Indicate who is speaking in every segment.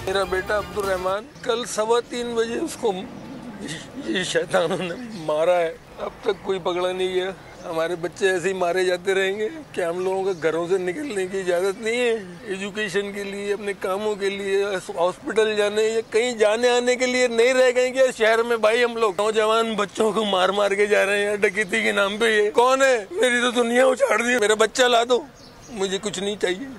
Speaker 1: मेरा बेटा अब्दुल रहमान कल 3:15 बजे उसको ये शैतानों ने मारा है। अब तक कोई पकड़ा नहीं गया। हमारे बच्चे ऐसे ही मारे जाते रहेंगे कि हम लोगों को घरों से निकलने की इजाजत नहीं है। एजुकेशन के लिए, अपने कामों के लिए, हॉस्पिटल जाने या कहीं जाने आने के लिए नहीं रह गए क्या शहर में? भाई हम लोग नौजवान बच्चों को मार मार के जा रहे हैं डकैती के नाम पे। ये कौन है? मेरी तो दुनिया उछाड़ दी। मेरा बच्चा ला दो, मुझे कुछ नहीं चाहिए।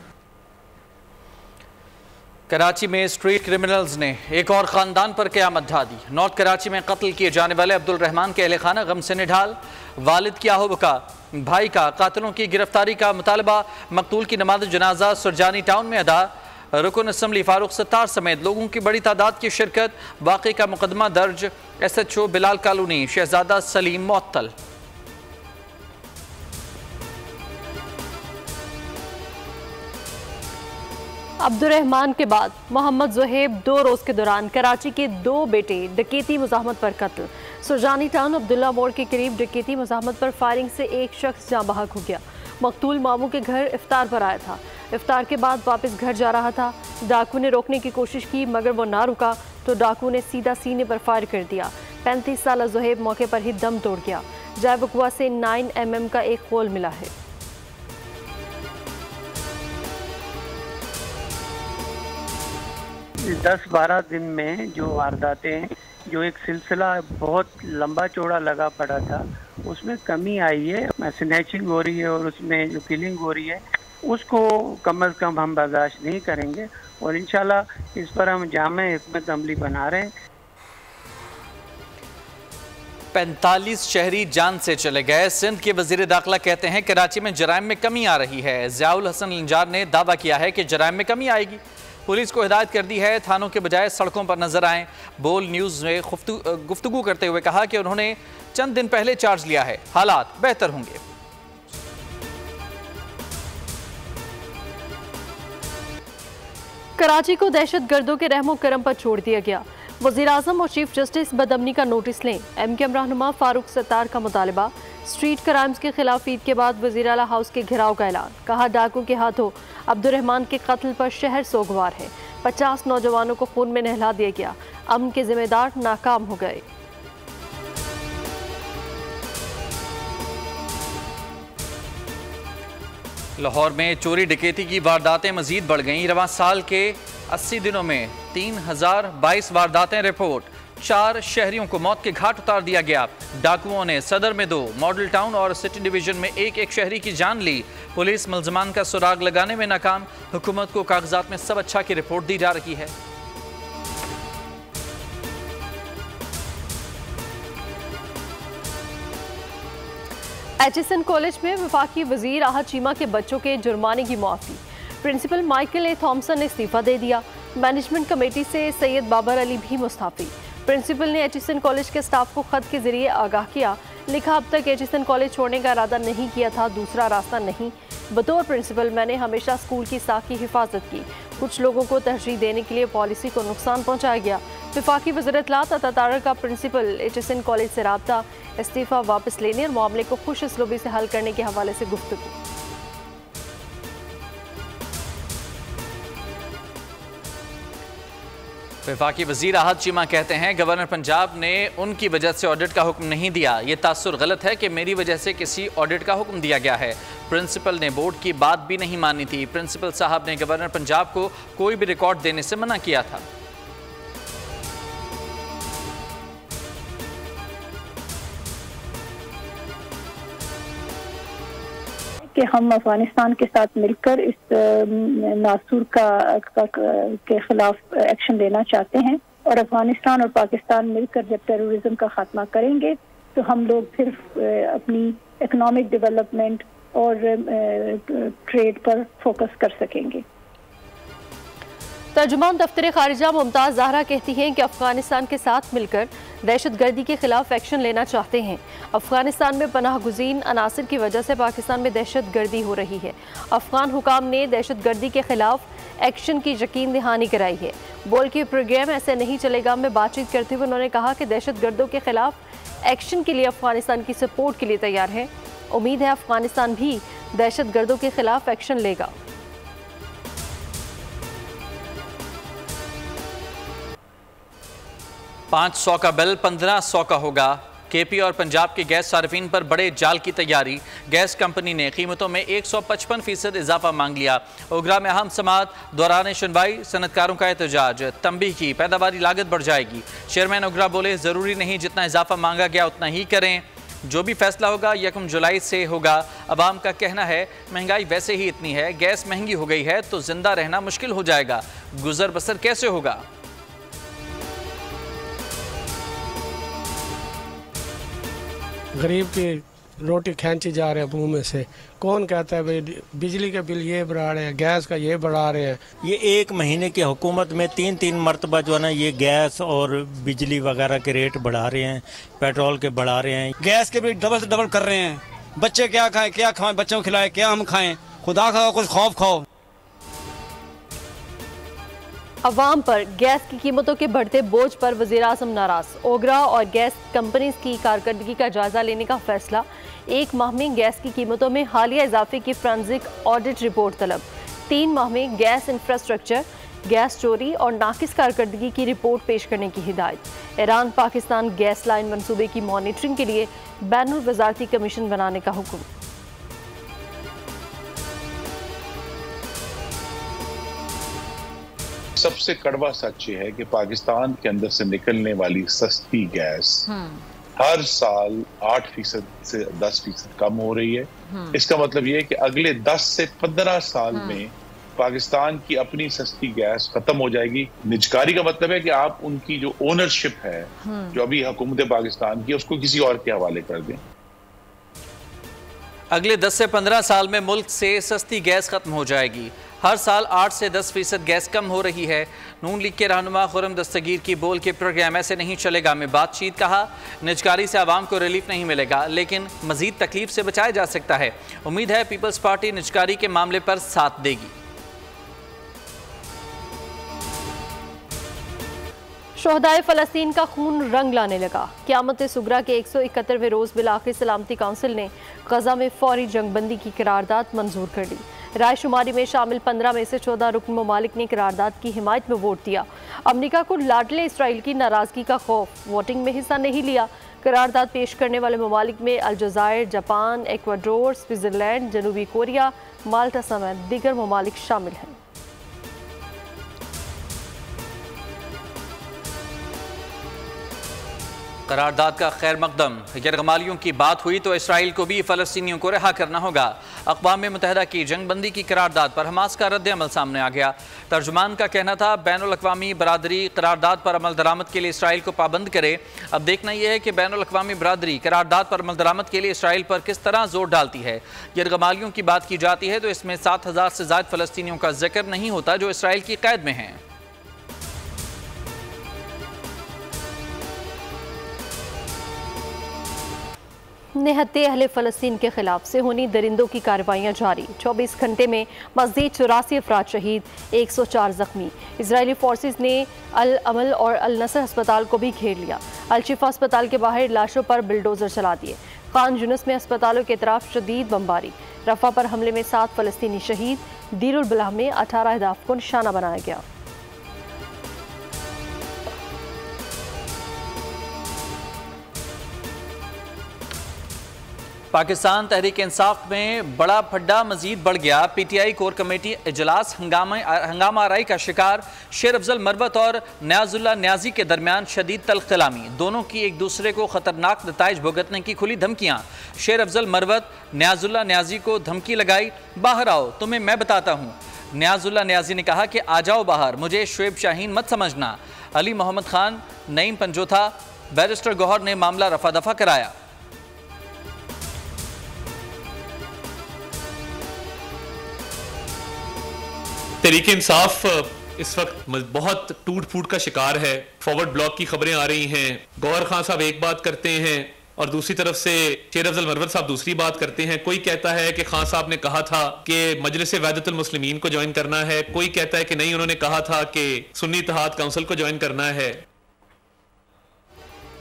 Speaker 2: कराची में स्ट्रीट क्रिमिनल्स ने एक और खानदान पर क़यामत ढा दी। नॉर्थ कराची में कत्ल किए जाने वाले अब्दुल रहमान के अहले खाना गम से निढाल। वालिद की आहुब का, भाई का कातिलों की गिरफ्तारी का मुतालबा। मकतूल की नमाज जनाजा सुरजानी टाउन में अदा। रुकन असम्बली फारूक सत्तार समेत लोगों की बड़ी तादाद की शिरकत। वाक़े का मुकदमा दर्ज। SHO बिलाल कॉलोनी शहजादा सलीम मुअत्तल।
Speaker 3: अब्दुल रहमान के बाद मोहम्मद ज़ुहैब 2 रोज़ के दौरान कराची के 2 बेटे डकैती मुज़ाहमत पर कत्ल। सुरजानी टाउन अब्दुल्ला मोड़ के करीब डकैती मुज़ाहमत पर फायरिंग से एक शख्स जाँ बहक हो गया। मकतूल मामू के घर इफ्तार पर आया था। इफ्तार के बाद वापस घर जा रहा था। डाकू ने रोकने की कोशिश की मगर वो ना रुका तो डाकू ने सीधा सीने पर फायर कर दिया। 35 साल ज़ुहैब मौके पर ही दम तोड़ गया। जाए वक़्वा से 9 mm का एक खोल मिला है।
Speaker 4: इस 10-12 दिन में जो वारदातें, जो एक सिलसिला बहुत लंबा चौड़ा लगा पड़ा था, उसमें कमी आई है। स्नैचिंग हो रही है और उसमें जो किलिंग हो रही है उसको कम अज़ कम हम बर्दाश्त नहीं करेंगे और इंशाल्लाह इस पर हम जामे हिकमत अमली बना रहे हैं।
Speaker 2: 45 शहरी जान से चले गए। सिंध के वजीर दाखिला कहते हैं कराची में जराइम में कमी आ रही है। ज़ियाउल हसन लंजार ने दावा किया है कि जराइम में कमी आएगी। पुलिस को हिदायत कर दी है थानों के बजाय सड़कों पर नजर आएं। बोल न्यूज़ ने गुफ्तगू करते हुए कहा कि उन्होंने चंद दिन पहले चार्ज लिया है, हालात बेहतर होंगे।
Speaker 3: कराची को दहशतगर्दों के रहमो करम पर छोड़ दिया गया। वज़ीर आज़म और चीफ जस्टिस बदअमनी का नोटिस लें। MKM रहनुमा फारूक सत्तार का मुतालबा। स्ट्रीट क्राइम्स के खिलाफ ईद के बाद वज़ीर आला हाउस के घेराव का ऐलान। कहा डाकू के हाथों अब्दुल रहमान के कत्ल पर शहर सोगवार है। 50 नौजवानों को खून में नहला दिया गया। अमन के जिम्मेदार नाकाम हो गए।
Speaker 2: लाहौर में चोरी डकैती की वारदातें मजीद बढ़ गईं। रवां साल के 80 दिनों में 3022 वारदातें रिपोर्ट। 4 शहरियों को मौत के घाट उतार दिया गया। डाकुओं ने सदर में 2, मॉडल टाउन और सिटी डिवीजन में एक शहरी की जान ली। पुलिस मुल्ज़मान का सुराग लगाने में नाकाम। हुकूमत को कागजात में सब अच्छा की रिपोर्ट दी जा रही है।
Speaker 3: एचिसन कॉलेज में वफाकी वजीर आहद चीमा के बच्चों के जुर्माने की मुआफ़ी। प्रिंसिपल माइकल ए थॉमसन ने इस्तीफा दे दिया। मैनेजमेंट कमेटी से सैयद बाबर अली भी मुस्ताफ़ी। प्रिंसिपल ने एचिसन कॉलेज के स्टाफ को खत के जरिए आगाह किया। लिखा, अब तक एचिसन कॉलेज छोड़ने का इरादा नहीं किया था, दूसरा रास्ता नहीं। बतौर प्रिंसिपल मैंने हमेशा स्कूल की साख की हिफाजत की। कुछ लोगों को तरजीह देने के लिए पॉलिसी को नुकसान पहुँचाया गया। वफाकी वज़ीर इत्तलात अतातारा का प्रिंसिपल एचिसन कॉलेज से रब्ता। इस्तीफा वापस लेने और मामले को खुश असलूबी से हल करने के हवाले से गुफ्तगू।
Speaker 2: वफाकी वजीर आहद चीमा कहते हैं गवर्नर पंजाब ने उनकी वजह से ऑडिट का हुक्म नहीं दिया। ये तासुर गलत है कि मेरी वजह से किसी ऑडिट का हुक्म दिया गया है। प्रिंसिपल ने बोर्ड की बात भी नहीं मानी थी। प्रिंसिपल साहब ने गवर्नर पंजाब को कोई भी रिकॉर्ड देने से मना किया था।
Speaker 5: कि हम अफगानिस्तान के साथ मिलकर इस नासूर के खिलाफ एक्शन लेना चाहते हैं और अफगानिस्तान और पाकिस्तान मिलकर जब टेररिज्म का खात्मा करेंगे तो हम लोग फिर अपनी इकोनॉमिक डेवलपमेंट और ट्रेड पर फोकस कर सकेंगे।
Speaker 3: तर्जुमान दफ्तर खारिजा मुमताज़ ज़हरा कहती हैं कि अफगानिस्तान के साथ मिलकर दहशतगर्दी के खिलाफ एक्शन लेना चाहते हैं। अफगानिस्तान में पनाह गुज़ीन अनासर की वजह से पाकिस्तान में दहशतगर्दी हो रही है। अफगान हुकाम ने दहशतगर्दी के खिलाफ एक्शन की यकीन दहानी कराई है। बोल के प्रोग्राम ऐसे नहीं चलेगा में बातचीत करते हुए उन्होंने कहा कि दहशतगर्दों के खिलाफ एक्शन के लिए अफगानिस्तान की सपोर्ट के लिए तैयार है। उम्मीद है अफगानिस्तान भी दहशतगर्दों के खिलाफ एक्शन लेगा।
Speaker 2: 500 का बिल 1500 का होगा। केपी और पंजाब के गैस सार्फिन पर बड़े जाल की तैयारी। गैस कंपनी ने कीमतों में 155% इजाफा मांग लिया। ओगरा में अहम समात दौरान सुनवाई सनतकारों का एहतजाज। तंबीह की पैदावारी लागत बढ़ जाएगी। चेयरमैन ओगरा बोले ज़रूरी नहीं जितना इजाफा मांगा गया उतना ही करें, जो भी फैसला होगा 1 जुलाई से होगा। अवाम का कहना है महंगाई वैसे ही इतनी है, गैस महंगी हो गई है तो जिंदा रहना मुश्किल हो जाएगा, गुजर बसर कैसे होगा।
Speaker 6: गरीब की रोटी खींची जा रहे हैं मुंह में से। कौन कहता है भाई बिजली के बिल ये बढ़ा रहे हैं, गैस का ये बढ़ा रहे हैं।
Speaker 7: ये 1 महीने की हुकूमत में 3-3 मरतबा जो है ना ये गैस और बिजली वगैरह के रेट बढ़ा रहे हैं, पेट्रोल के बढ़ा रहे हैं।
Speaker 8: गैस के बिल डबल से डबल कर रहे हैं। बच्चे क्या खाएं, क्या खाएं, बच्चों को खिलाएं, क्या हम खाएं। खुदा खाओ कुछ खौफ खाओ।
Speaker 3: अवाम पर गैस की कीमतों के बढ़ते बोझ पर वज़ीर-ए-आज़म नाराज। ओगरा और गैस कंपनीज की कारकर्दगी का जायजा लेने का फैसला। 1 माह में गैस की कीमतों में हालिया इजाफे की फोरेंसिक ऑडिट रिपोर्ट तलब। 3 माह में गैस इंफ्रास्ट्रक्चर, गैस चोरी और नाकिस कारकर्दगी की रिपोर्ट पेश करने की हिदायत। ईरान पाकिस्तान गैस लाइन मंसूबे की मॉनिटरिंग के लिए बैनुल वज़ारती कमीशन बनाने का हुक्म।
Speaker 9: सबसे कड़वा सच ये है कि पाकिस्तान के अंदर से निकलने वाली सस्ती गैस हर साल 8% से 10% कम हो रही है। इसका मतलब ये है कि अगले 10 से 15 साल में पाकिस्तान की अपनी सस्ती गैस खत्म हो जाएगी। निजकारी का मतलब है कि आप उनकी जो ओनरशिप है जो अभी हुकूमत पाकिस्तान की, उसको किसी और के हवाले कर दें।
Speaker 2: अगले 10 से 15 साल में मुल्क से सस्ती गैस खत्म हो जाएगी। हर साल 8 से 10% गैस कम हो रही है। नून लीग के रहनुमा खुर्रम दस्तगीर की बोल के प्रोग्राम ऐसे नहीं चलेगा में बातचीत। कहा निजकारी से आवाम को रिलीफ नहीं मिलेगा लेकिन मजीद तकलीफ से बचाया जा सकता है। उम्मीद है पीपल्स पार्टी निजकारी के मामले पर साथ देगी।
Speaker 3: शोहदाए फ़लस्तीन का खून रंग लाने लगा। क़यामत सुगरा के 171वें रोज़ बिलाखिर सलामती काउंसिल ने गज़ा में फौरी जंगबंदी की करारदाद मंजूर कर ली। राय शुमारी में शामिल 15 में से 14 रुकन ममालिक ने करारदाद की हिमायत में वोट दिया। अमरीका को लाडले इसराइल की नाराज़गी का खौफ, वोटिंग में हिस्सा नहीं लिया। करारदाद पेश करने वाले ममालिक में अलजायर, जापान, एक्वाडोर, स्विट्ज़रलैंड, जनूबी कोरिया, माल्टा समेत दीगर ममालिक शामिल हैं।
Speaker 2: करारदाद का खैर मकदम। यरगमालियों की बात हुई तो इसराइल को भी फ़लस्तीनियों को रिहा करना होगा। अक़वाम मुत्तहिदा की जंगबंदी की करारदाद पर हमास का रद्द अमल सामने आ गया। तर्जुमान का कहना था बैनुल अक़वामी बरादरी करारदाद पर अमल दरामद के लिए इसराइल को पाबंद करे। अब देखना यह है कि बैनुल अक़वामी बरादरी करारदाद पर अमल दरामद के लिए इसराइल पर किस तरह जोर डालती है। यरगमालियों की बात की जाती है तो इसमें 7000 से ज़ायद फ़लस्तीनियों का जिक्र नहीं होता जो इसराइल की कैद में हैं।
Speaker 3: निहत्ते अहले फ़लस्तीन के खिलाफ से होनी दरिंदों की कार्रवाइयाँ जारी। 24 घंटे में मज़ीद 84 अफराद शहीद, 104 ज़ख्मी। इजरायली फोर्सेस ने अल अमल और अल नसर अस्पताल को भी घेर लिया। अल शिफा अस्पताल के बाहर लाशों पर बुलडोज़र चला दिए। खान यूनुस में अस्पतालों के तरफ शदीद बमबारी। रफा पर हमले में 7 फ़लस्तीनी शहीद। दीरुल बलाह में 18 अहदाफ को निशाना बनाया गया।
Speaker 2: पाकिस्तान तहरीक इंसाफ में बड़ा फड्डा मजीद बढ़ गया। पीटीआई कोर कमेटी इजलास हंगामा आराई का शिकार। शेर अफजल मरवत और न्याजुल्ला न्याजी के दरमियान शदीद तल्ख कलामी। दोनों की एक दूसरे को खतरनाक नताइज भुगतने की खुली धमकियां। शेर अफजल मरवत न्याजुल्ला न्याजी को धमकी लगाई, बाहर आओ तुम्हें मैं बताता हूँ। न्याजुल्ला न्याजी ने कहा कि आ जाओ बाहर, मुझे शुएब शाहीन मत समझना। अली मोहम्मद खान, नईम पंजोथा, बैरिस्टर गौहर ने मामला रफा दफा कराया।
Speaker 10: तहरीक इंसाफ इस वक्त बहुत टूट फूट का शिकार है। फॉरवर्ड ब्लॉक की खबरें आ रही हैं। गौहर खान साहब एक बात करते हैं और दूसरी तरफ से शेर अफजल मरवत साहब दूसरी बात करते हैं। कोई कहता है कि खान साहब ने कहा था कि मजलिस वहदतुल मुस्लिमीन को ज्वाइन करना है, कोई कहता है कि नहीं उन्होंने कहा था कि सुन्नी इत्तेहाद काउंसिल को ज्वाइन करना है।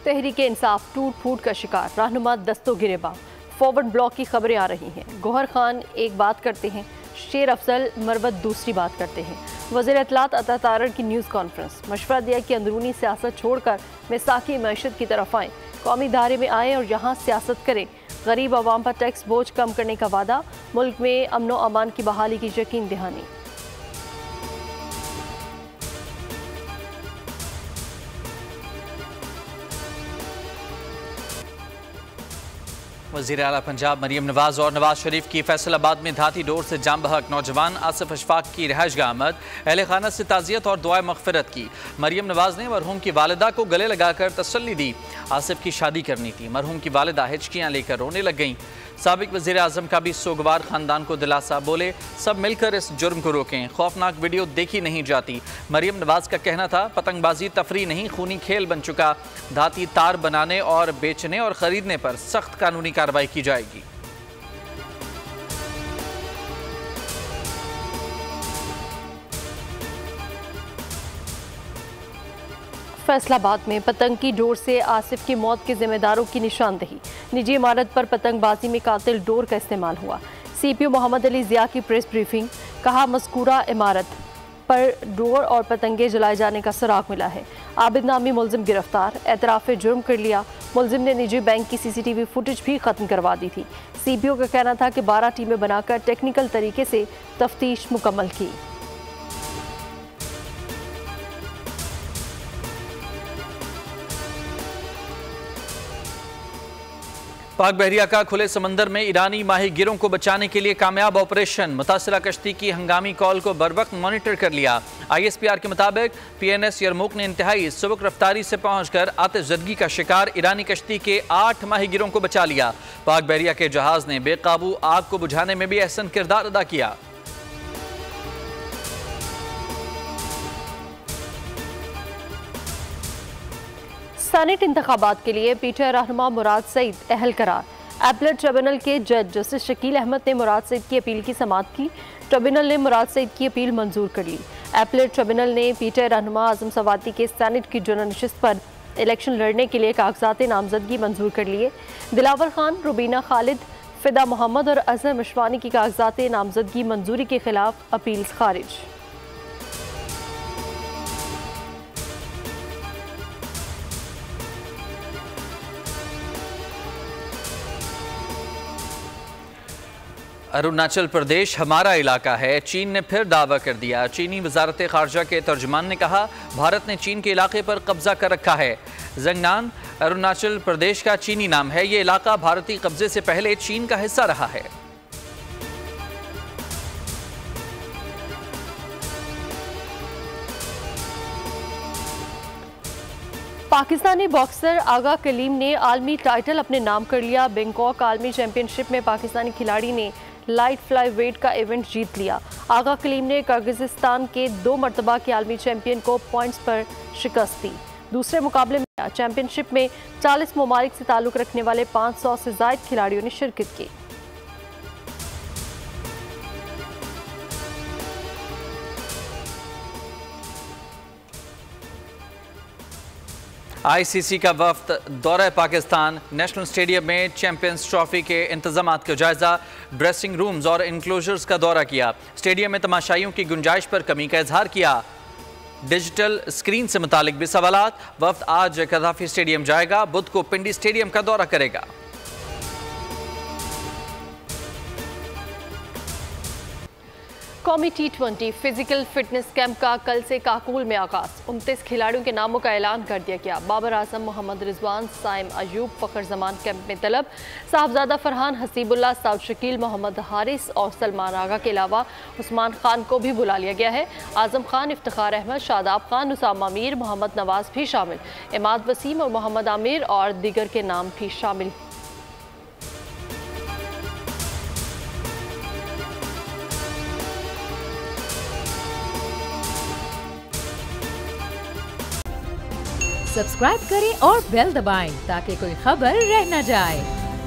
Speaker 3: तहरीक इंसाफ टूट फूट का शिकार, रहनुमा दस्तों गिरेबान। फॉरवर्ड ब्लॉक की खबरें आ रही हैं। गौहर खान एक बात करते हैं, शेर अफजल मरवत दूसरी बात करते हैं। वज़ीर इत्तलात अता तारड़ की न्यूज़ कॉन्फ्रेंस, मशवरा दिया कि अंदरूनी सियासत छोड़कर मिसाकी मैशत की तरफ आएँ, कौमी दायरे में आएँ और यहाँ सियासत करें। गरीब आवाम पर टैक्स बोझ कम करने का वादा, मुल्क में अमन व अमान की बहाली की यकीन दहानी।
Speaker 2: वज़ीर आला पंजाब मरियम नवाज और नवाज शरीफ की फैसलाबाद में धाती डोर से जाम बहक नौजवान आसिफ अशफाक की रिहाइशगाह आमद, अहले खाना से ताज़ियत और दुआए मग़फ़िरत की। मरियम नवाज ने मरहूम की वालिदा को गले लगाकर तसल्ली दी। आसिफ की शादी करनी थी, मरहूम की वालिदा हिचकियाँ लेकर रोने लग गईं। साबिक वज़ीर आज़म का भी सोगवार ख़ानदान को दिलासा, बोले सब मिलकर इस जुर्म को रोकें, खौफनाक वीडियो देखी नहीं जाती। मरियम नवाज का कहना था पतंगबाजी तफरी नहीं खूनी खेल बन चुका, धाती तार बनाने और बेचने और ख़रीदने पर सख्त कानूनी कार्रवाई की जाएगी।
Speaker 3: फैसलाबाद में पतंग की डोर से आसिफ की मौत के जिम्मेदारों की निशानदही, निजी इमारत पर पतंगबाजी में कातिल डोर का इस्तेमाल हुआ। CPO मोहम्मद अली ज़िया की प्रेस ब्रीफिंग, कहा मज़कूरा इमारत पर डोर और पतंगे जलाए जाने का सुराग मिला है। आबिद नामी मुलजिम गिरफ्तार, एतराफ़ जुर्म कर लिया। मुलजिम ने निजी बैंक की CCTV फुटेज भी ख़त्म करवा दी थी। CPO का कहना था कि 12 टीमें बनाकर टेक्निकल तरीके से तफ्तीश मुकम्मल की।
Speaker 2: पाक बहरिया का खुले समंदर में ईरानी माहीगिरों को बचाने के लिए कामयाब ऑपरेशन, मुतासिरा कश्ती की हंगामी कॉल को बरवक्त मॉनिटर कर लिया। ISPR के मुताबिक PNS यरमुक ने इंतहाई सबक रफ्तारी से पहुंचकर आतिशज़दगी का शिकार ईरानी कश्ती के 8 माहीगिरों को बचा लिया। पाक बहरिया के जहाज ने बेकाबू आग को बुझाने में भी अहसन किरदार अदा किया।
Speaker 3: सेनेट इंतखाबात के लिए PTI रहनुमा मुराद सईद अहल करार। एपलेट ट्रिब्यूनल के जज जस्टिस शकील अहमद ने मुराद सईद की अपील की समाअत की। ट्रिब्यूनल ने मुराद सईद की अपील मंजूर कर ली। एपलेट ट्रिब्यूनल ने PTI रहनुमा आजम सवाती के सेनेट की जनरल नशिस्त पर इलेक्शन लड़ने के लिए कागजात नामजदगी मंजूर कर लिए। दिलावर खान, रुबीना खालिद, फिदा मोहम्मद और अजहर मशवानी की कागजात नामजदगी मंजूरी के खिलाफ अपील खारिज।
Speaker 2: अरुणाचल प्रदेश हमारा इलाका है, चीन ने फिर दावा कर दिया। चीनी वजारत खारजा के तर्जुमान ने कहा भारत ने चीन के इलाके पर कब्जा कर रखा है। जंगनान अरुणाचल प्रदेश का चीनी नाम है, ये इलाका भारतीय कब्जे से पहले चीन का हिस्सा रहा है।
Speaker 3: पाकिस्तानी बॉक्सर आगा कलीम ने आलमी टाइटल अपने नाम कर लिया। बैंकॉक आलमी चैंपियनशिप में पाकिस्तानी खिलाड़ी ने लाइट फ्लाई वेट का इवेंट जीत लिया। आगा कलीम ने किर्गिस्तान के 2 मरतबा के आलमी चैंपियन को पॉइंट्स पर शिकस्त दी। दूसरे मुकाबले में चैंपियनशिप में 40 ममालिक से ताल्लुक रखने वाले 500 से ज़ायद खिलाड़ियों ने शिरकत की।
Speaker 2: ICC का वफ्द दौरा पाकिस्तान, नेशनल स्टेडियम में चैंपियंस ट्रॉफी के इंतजामात का जायजा, ड्रेसिंग रूम्स और इनक्लोजर्स का दौरा किया। स्टेडियम में तमाशाइयों की गुंजाइश पर कमी का इजहार किया। डिजिटल स्क्रीन से मुतालिक भी सवालात। वफ्द आज कदाफी स्टेडियम जाएगा, बुध को पिंडी स्टेडियम का दौरा करेगा।
Speaker 3: कौमी T20 फिजिकल फिटनेस कैंप का कल से काकुल में आगाज। 29 खिलाड़ियों के नामों का ऐलान कर दिया गया। बाबर आजम, मोहम्मद रिजवान, साइम अयूब, फ़खर जमान कैंप में तलब। साहबजादा फरहान, हसीबुल्लाह, साउद शकील, मोहम्मद हारिस और सलमान आगा के अलावा उस्मान खान को भी बुला लिया गया है। आजम खान, इफ्तिखार अहमद, शादाब खान, उसामा मीर, मोहम्मद नवाज भी शामिल। इमाद वसीम और मोहम्मद आमिर और दीगर के नाम भी शामिल।
Speaker 11: सब्सक्राइब करें और बेल दबाएं ताकि कोई खबर रह न जाए।